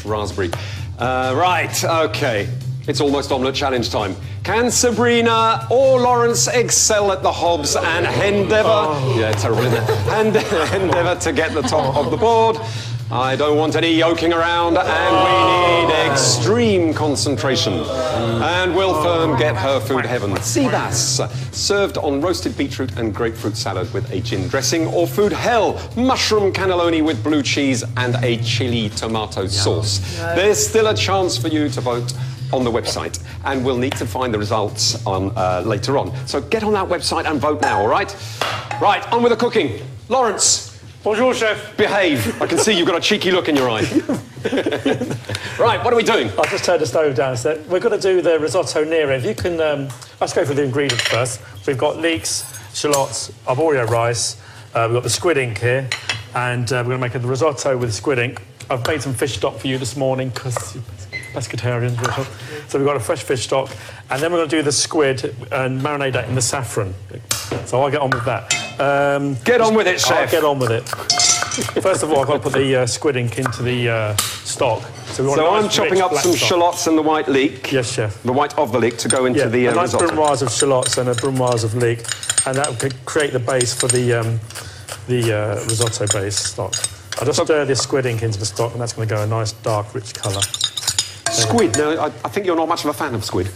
peach raspberry. Right, OK. It's almost omelette challenge time. Can Sabrina or Lawrence excel at the hobs and endeavour... Yeah, terrible, isn't it? And endeavour to get the top of the board? I don't want any yoking around, and we need extreme concentration. And will Firm get her food heaven? Sea bass, served on roasted beetroot and grapefruit salad with a gin dressing, or food hell, mushroom cannelloni with blue cheese and a chili tomato sauce. There's still a chance for you to vote on the website, and we'll need to find the results on later on. So get on that website and vote now, all right? Right, on with the cooking. Lawrence. Bonjour, chef. Behave. I can see you've got a cheeky look in your eye. Right, what are we doing? I'll just turn the stove down a sec. We're going to do the risotto nero. If you can, let's go through the ingredients first. We've got leeks, shallots, arborio rice. We've got the squid ink here, and we're going to make a risotto with squid ink. I've made some fish stock for you this morning because pescatarians. So we've got a fresh fish stock, and then we're going to do the squid and marinate that in the saffron. So I'll get on with that. Get on with it, chef. I'll get on with it. First of all, I've got to put the squid ink into the stock. So I'm chopping up some shallots and the white leek. Yes, chef. The white of the leek to go into the a nice risotto. brunoise of shallots and a brunoise of leek, and that will create the base for the risotto base stock. I'll just stir this squid ink into the stock, and that's going to go a nice dark, rich colour. Squid? No, I think you're not much of a fan of squid.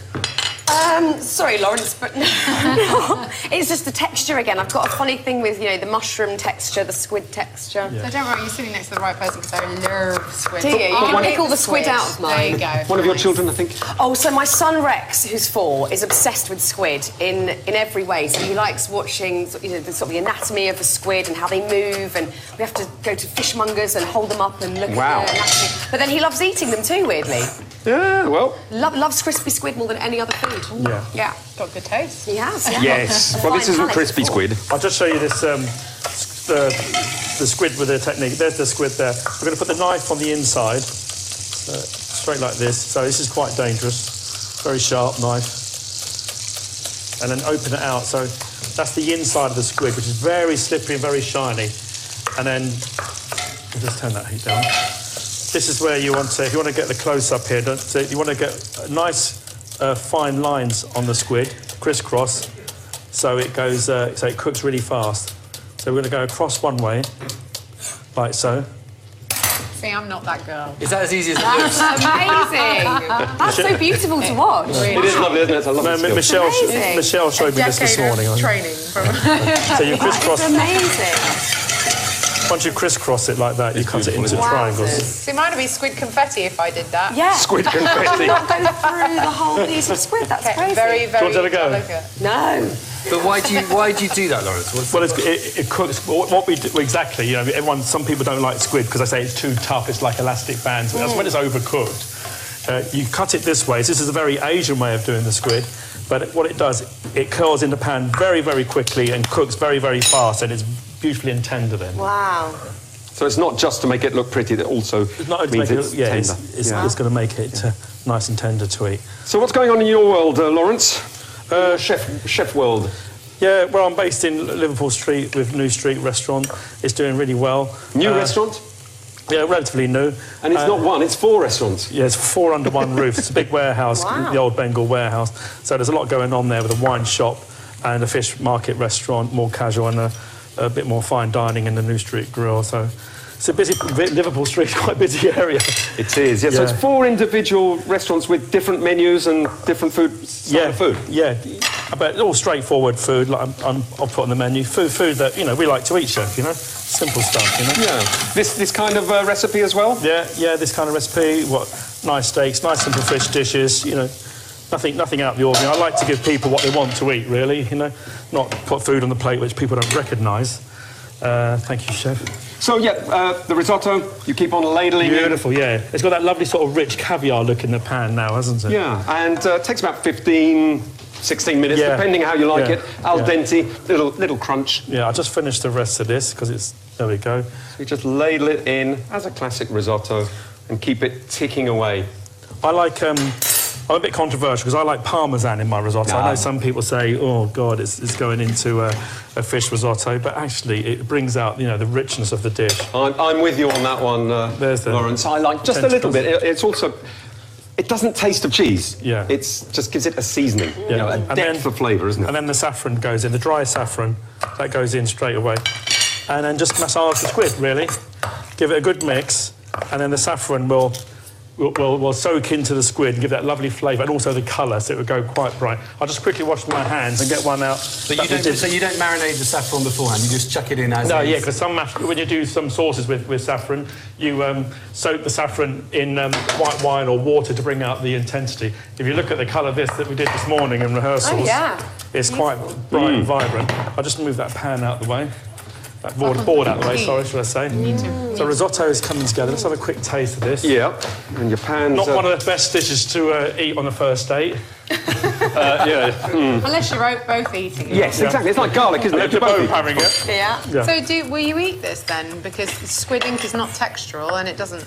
Sorry, Lawrence, but it's just the texture again. I've got a funny thing with, you know, the mushroom texture, the squid texture. Yeah. So don't worry, you're sitting next to the right person because I love squid. Do you? You can pick all the squid out of mine. There you go. One of your children, I think. Oh, so my son Rex, who's 4, is obsessed with squid in every way. So he likes watching, you know, the sort of the anatomy of the squid and how they move, and we have to go to fishmongers and hold them up and look at the anatomy. But then he loves eating them too, weirdly. Yeah, well... Loves crispy squid more than any other food. Yeah. Yeah, got good taste. He has, yeah. Yes. Well, this isn't crispy squid. I'll just show you this, the squid with the technique. There's the squid there. We're going to put the knife on the inside, straight like this. So this is quite dangerous. Very sharp knife. And then open it out. So that's the inside of the squid, which is very slippery and very shiny. And then, we'll just turn that heat down. This is where you want to, if you want to get the close-up here, you want to get nice fine lines on the squid, crisscross, so it goes, so it cooks really fast. So we're going to go across one way, like so. See, I'm not that girl. Is that as easy as it looks? That's amazing. That's so beautiful to watch. It is lovely, isn't it? It's a lovely Michelle showed me this morning. Training. So you crisscross. That's amazing. Once you crisscross it like that, you cut it into triangles. See, mine would be squid confetti if I did that. Yeah. Squid confetti. Not go through the whole piece of squid. That's crazy. Very, very Do you want to have a go? delicate. No. But why do you do that, Lawrence? Well, it cooks. What we do, exactly, you know, some people don't like squid because they say it's too tough. It's like elastic bands. That's when it's overcooked. You cut it this way. So this is a very Asian way of doing the squid. But what it does, it curls in the pan very, very quickly and cooks very, very fast, and it's beautifully and tender then. Wow. So it's not just to make it look pretty, it also means it's tender. It's going to make it nice and tender to eat. So what's going on in your world, Lawrence? Chef world. Yeah, well, I'm based in Liverpool Street with New Street Restaurant. It's doing really well. New restaurant? Yeah, relatively new. And it's not one, it's 4 restaurants. Yeah, it's 4 under one roof. It's a big warehouse, the old Bengal warehouse. So there's a lot going on there with a wine shop and a fish market restaurant, more casual, and a bit more fine dining in the New Street Grill. So it's a busy, Liverpool Street's quite a busy area. It is, yeah. So it's 4 individual restaurants with different menus and different food. Yeah, but all straightforward food. Like I'll put on the menu food that we like to eat, chef. Simple stuff. Yeah. This kind of recipe as well. Yeah. This kind of recipe. Nice steaks, nice simple fish dishes. Nothing out of the ordinary. I like to give people what they want to eat, really. Not put food on the plate which people don't recognise. Thank you, chef. So, the risotto, you keep on ladling it. Beautiful, yeah. It's got that lovely sort of rich caviar look in the pan now, hasn't it? Yeah, and it takes about 15, 16 minutes, depending how you like it. Al dente, little crunch. Yeah, I'll just finish the rest of this, because there we go. So you just ladle it in as a classic risotto and keep it ticking away. I like I'm a bit controversial because I like parmesan in my risotto. I know some people say, oh, God, it's going into a fish risotto, but actually it brings out, you know, the richness of the dish. I'm with you on that one, Lawrence. I like just a little bit. It's also... It doesn't taste of cheese. Yeah. It just gives it a seasoning, you know, a depth of flavour, isn't it? And then the saffron goes in, the dry saffron, that goes in straight away. And then just massage the squid, really. Give it a good mix, and then the saffron will soak into the squid and give that lovely flavour, and also the colour, so it would go quite bright. I'll just quickly wash my hands and get one out. But you don't marinate the saffron beforehand, you just chuck it in as No, is. yeah, because when you do some sauces with saffron, you soak the saffron in white wine or water to bring out the intensity. If you look at the colour of this that we did this morning in rehearsals, it's quite bright and vibrant. I'll just move that pan out the way. That board out the way, sorry, should I say. So risotto is coming together. Let's have a quick taste of this. Yeah, and your pan's... Not one of the best dishes to eat on a first date. Unless you're both eating it. Yes, exactly. It's like garlic, isn't it? You're both having it. Yeah. So will you eat this then? Because squid ink is not textural and it doesn't...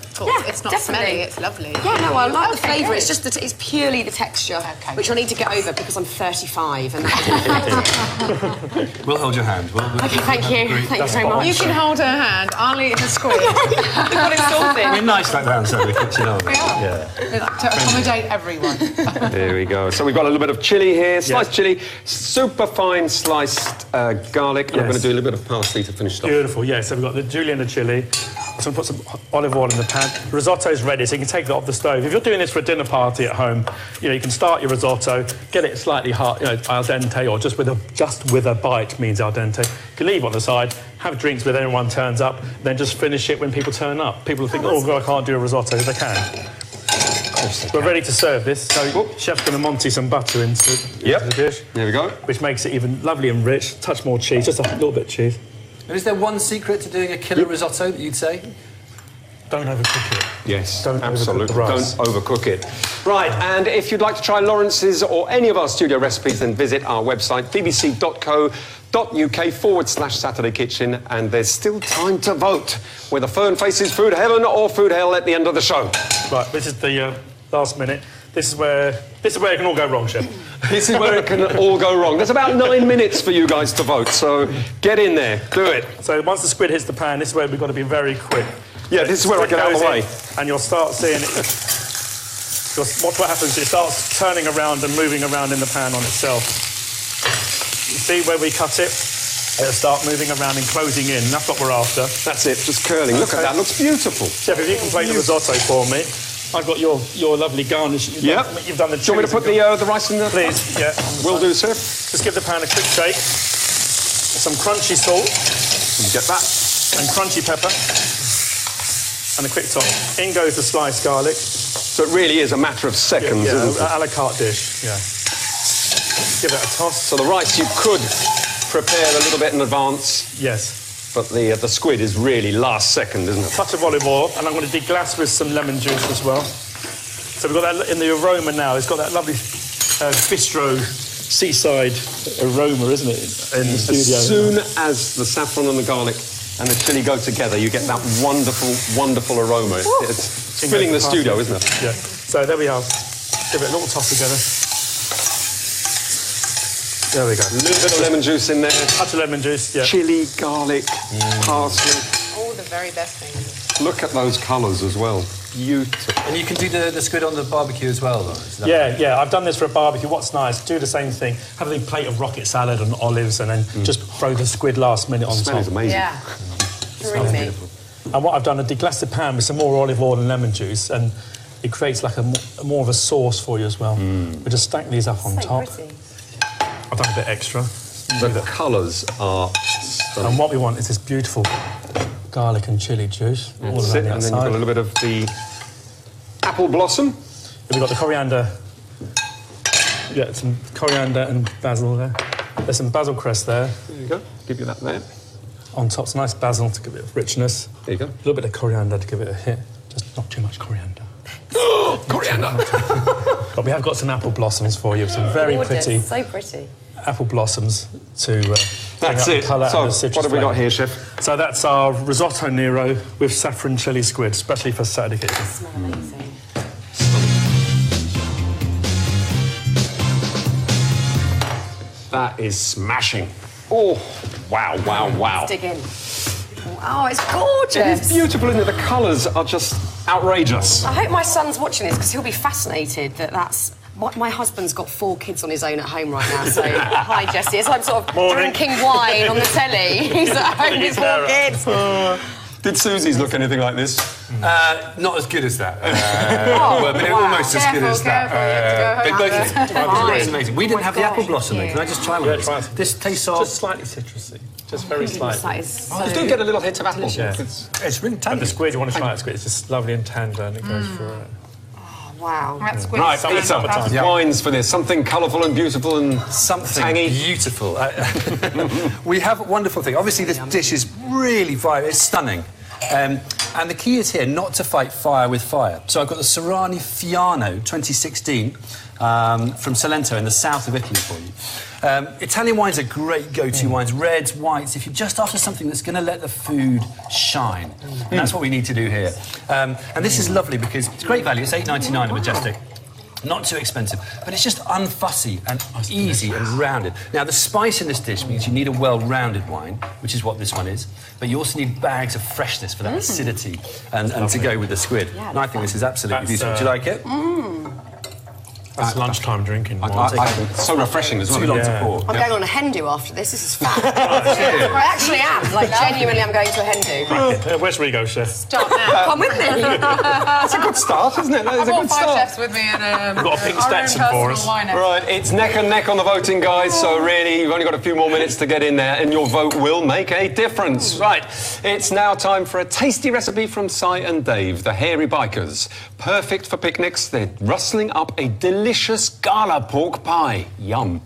it's not smelly, it's lovely. Yeah, no, I like the flavour. It's just that it's purely the texture, which I need to get over because I'm 35 and that We'll hold your hand. Okay, thank you. Thank you very much. You can hold her hand, I'll eat the squid. We've got it sorted. We're nice like that outside the kitchen, aren't we? Yeah. To accommodate everyone. There we go. So we've got a little bit of chilli here, sliced chilli, super fine sliced garlic, and I'm going to do a little bit of parsley to finish it off. Beautiful, yeah. So we've got the julienne chili. So I'm going to put some olive oil in the pan. Risotto's ready, so you can take that off the stove. If you're doing this for a dinner party at home, you know, you can start your risotto, get it slightly hot, you know, al dente, or just with a bite means al dente. You can leave it on the side, have drinks with everyone turns up, then just finish it when people turn up. People think, oh, God, I can't do a risotto. They can. We're ready to serve this, so chef's going to Monty some butter into the dish. There we go. Which makes it even lovely and rich. Touch more cheese, just a little bit of cheese. And is there one secret to doing a killer risotto that you'd say? Don't overcook it. Yes, Don't absolutely. overcook the rice. Don't overcook it. Right, and if you'd like to try Lawrence's or any of our studio recipes, then visit our website, bbc.co.uk/Saturday Kitchen, and there's still time to vote whether Fern faces food heaven or food hell at the end of the show. Right, this is the last minute. This is where it can all go wrong, Chef. This is where it can all go wrong. There's about 9 minutes for you guys to vote, so get in there, do it. So once the squid hits the pan, this is where we've got to be very quick. Yeah, this is where I get out of the way. And you'll start seeing it. Watch what happens. It starts turning around and moving around in the pan on itself. You see where we cut it? It'll start moving around and closing in. That's what we're after. That's it, just curling. Look at that, looks beautiful. Chef, if you can plate the risotto for me. I've got your lovely garnish. You've done the Do you want me to put the rice in there? Please, yeah. Will do, sir. Just give the pan a quick shake. Some crunchy salt. You get that. And crunchy pepper. And a quick top. In goes the sliced garlic. So it really is a matter of seconds, isn't it? A la carte dish, yeah. Give it a toss. So the rice you could prepare a little bit in advance. Yes. But the squid is really last second, isn't it? Touch of olive oil, and I'm going to deglass with some lemon juice as well. So we've got that in the aroma now. It's got that lovely bistro seaside aroma, isn't it, in the studio? As soon as the saffron and the garlic and the chilli go together, you get that wonderful, wonderful aroma. It's filling the studio, isn't it? Yeah. So there we are. Give it a little toss together. There we go. A little bit of lemon juice in there. Touch of lemon juice, yeah. Chilli, garlic, parsley. All the very best things. Look at those colours as well. Beautiful. And you can do the squid on the barbecue as well, though? Yeah. I've done this for a barbecue. What's nice, do the same thing. Have a plate of rocket salad and olives, and then just throw the squid last minute on top. Smells amazing. Yeah. Dreamy. And what I've done, I deglassed the pan with some more olive oil and lemon juice, and it creates like more of a sauce for you as well. We just stack these up on top. Pretty. I've done a bit extra. The colours are stunning. And what we want is this beautiful garlic and chilli juice. All That's around it. the And then you've got a outside. little bit of the apple blossom. We've got the coriander. Yeah, some coriander and basil there. There's some basil cress there. There you go. Give you that there. On top, some nice basil to give it richness. There you go. A little bit of coriander to give it a hit. Just not too much coriander. Coriander. But we have got some apple blossoms for you. Some very Gorgeous. pretty So pretty. apple blossoms to bring That's out the it. colour So, and the citrus what have we got flavour. here, Chef? So that's our risotto nero with saffron chilli squid, especially for Saturday Kitchen. Smell amazing. That is smashing. Oh, wow, wow, wow. Dig in. Oh, it's gorgeous. It's beautiful, isn't it? The colours are just outrageous. I hope my son's watching this because he'll be fascinated that that's... My husband's got 4 kids on his own at home right now, so hi, Jesse. It's like sort of drinking wine on the telly. He's at home with 4 kids. Did Susie's look anything like this? Not as good as that. Wow. Almost as good as that. Fine. It's amazing. We didn't have the apple blossom in. Can I just try one? Yeah, try it. This tastes of... Just slightly citrusy. Just very slightly. That is so You do get a little hit of apple. Yeah. It's really And tangy. the squid, you want to try it, squid. It's just lovely and tender, and it goes through it. Wow. That's squid. Right, Summer- Peter, summertime. Yeah. wines for this. Something colourful and beautiful and Something tangy. beautiful. We have a wonderful thing. Obviously, this dish is really vibrant. It's stunning. And the key is here not to fight fire with fire. So I've got the Serrani Fiano 2016 from Salento in the south of Italy for you. Italian wines are great go-to wines. Reds, whites, if you're just after something that's going to let the food shine. And that's what we need to do here. And this is lovely because it's great value. It's $8.99 at Majestic. Not too expensive, but it's just unfussy and easy and rounded. Now, the spice in this dish means you need a well-rounded wine, which is what this one is, but you also need bags of freshness for that acidity and to go with the squid. Yeah, and I think this is absolutely That's, beautiful. Do you like it? That's lunchtime drinking. It's so refreshing as well. Too long to Yeah. pour. I'm going on a hen do after this. This is fab. I actually am. Like, genuinely, I'm going to a hen do. Where's Rigo, chef? Start now. Come with me. That's a good start, isn't it? That is I've a got good 5 start. chefs with me and We've got a pink our own Stetson for personal us. wino. Right, it's neck and neck on the voting, guys, so really, you've only got a few more minutes to get in there, and your vote will make a difference. Right, it's now time for a tasty recipe from Si and Dave, the hairy bikers. Perfect for picnics, they're rustling up a delicious gala pork pie. Yum.